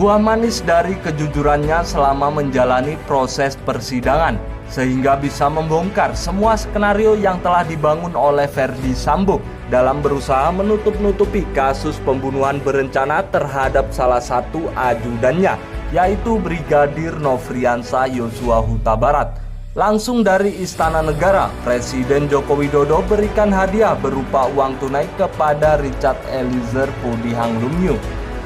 Buah manis dari kejujurannya selama menjalani proses persidangan, sehingga bisa membongkar semua skenario yang telah dibangun oleh Ferdy Sambo dalam berusaha menutup-nutupi kasus pembunuhan berencana terhadap salah satu ajudannya, yaitu Brigadir Nofriansah Yosua Huta Barat. Langsung dari Istana Negara, Presiden Joko Widodo berikan hadiah berupa uang tunai kepada Richard Eliezer Pudihang Lumiu.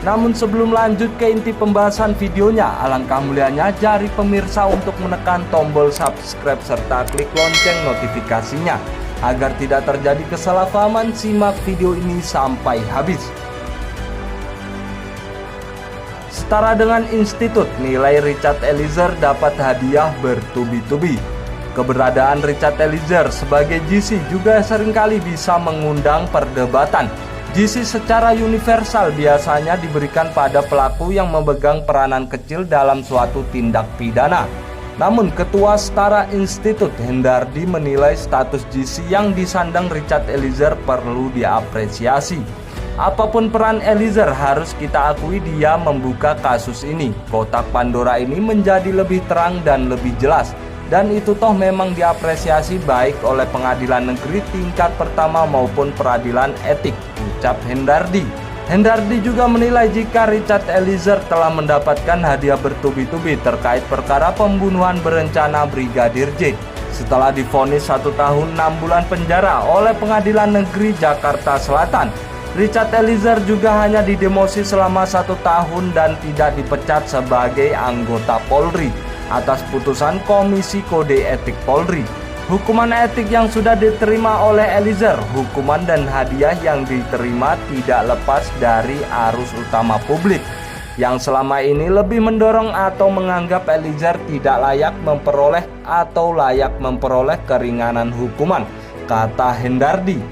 Namun sebelum lanjut ke inti pembahasan videonya, alangkah mulianya jari pemirsa untuk menekan tombol subscribe serta klik lonceng notifikasinya agar tidak terjadi kesalahpahaman. Simak video ini sampai habis. Setara dengan institut, nilai Richard Eliezer dapat hadiah bertubi-tubi. Keberadaan Richard Eliezer sebagai GC juga seringkali bisa mengundang perdebatan. GC secara universal biasanya diberikan pada pelaku yang memegang peranan kecil dalam suatu tindak pidana. Namun Ketua Setara Institut Hendardi menilai status GC yang disandang Richard Eliezer perlu diapresiasi. Apapun peran Eliezer, harus kita akui dia membuka kasus ini. Kotak Pandora ini menjadi lebih terang dan lebih jelas. Dan itu toh memang diapresiasi baik oleh pengadilan negeri tingkat pertama maupun peradilan etik, ucap Hendardi. Hendardi juga menilai jika Richard Eliezer telah mendapatkan hadiah bertubi-tubi terkait perkara pembunuhan berencana Brigadir J setelah divonis 1 tahun 6 bulan penjara oleh pengadilan negeri Jakarta Selatan. Richard Eliezer juga hanya didemosi selama 1 tahun dan tidak dipecat sebagai anggota Polri atas putusan Komisi Kode Etik Polri. Hukuman etik yang sudah diterima oleh Eliezer, hukuman dan hadiah yang diterima tidak lepas dari arus utama publik yang selama ini lebih mendorong atau menganggap Eliezer tidak layak memperoleh keringanan hukuman, kata Hendardi.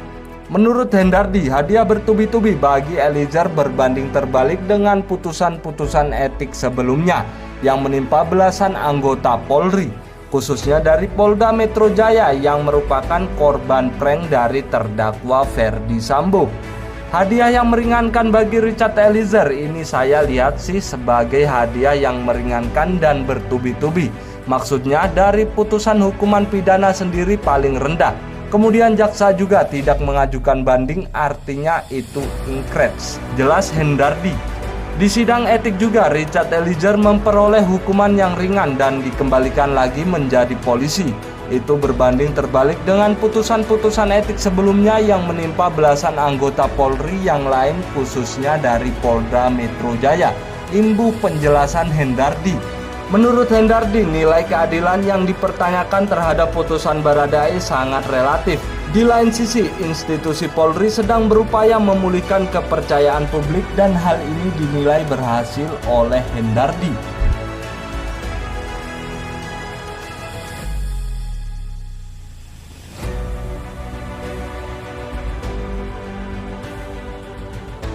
Menurut Hendardi, hadiah bertubi-tubi bagi Eliezer berbanding terbalik dengan putusan-putusan etik sebelumnya yang menimpa belasan anggota Polri, khususnya dari Polda Metro Jaya yang merupakan korban prank dari terdakwa Ferdy Sambo. Hadiah yang meringankan bagi Richard Eliezer ini saya lihat sih sebagai hadiah yang meringankan dan bertubi-tubi. Maksudnya dari putusan hukuman pidana sendiri paling rendah. Kemudian jaksa juga tidak mengajukan banding, artinya itu inkrets, jelas Hendardi. Di sidang etik juga Richard Eliezer memperoleh hukuman yang ringan dan dikembalikan lagi menjadi polisi. Itu berbanding terbalik dengan putusan-putusan etik sebelumnya yang menimpa belasan anggota Polri yang lain, khususnya dari Polda Metro Jaya. Imbuh penjelasan Hendardi. Menurut Hendardi, nilai keadilan yang dipertanyakan terhadap putusan Baradae sangat relatif. Di lain sisi, institusi Polri sedang berupaya memulihkan kepercayaan publik dan hal ini dinilai berhasil oleh Hendardi.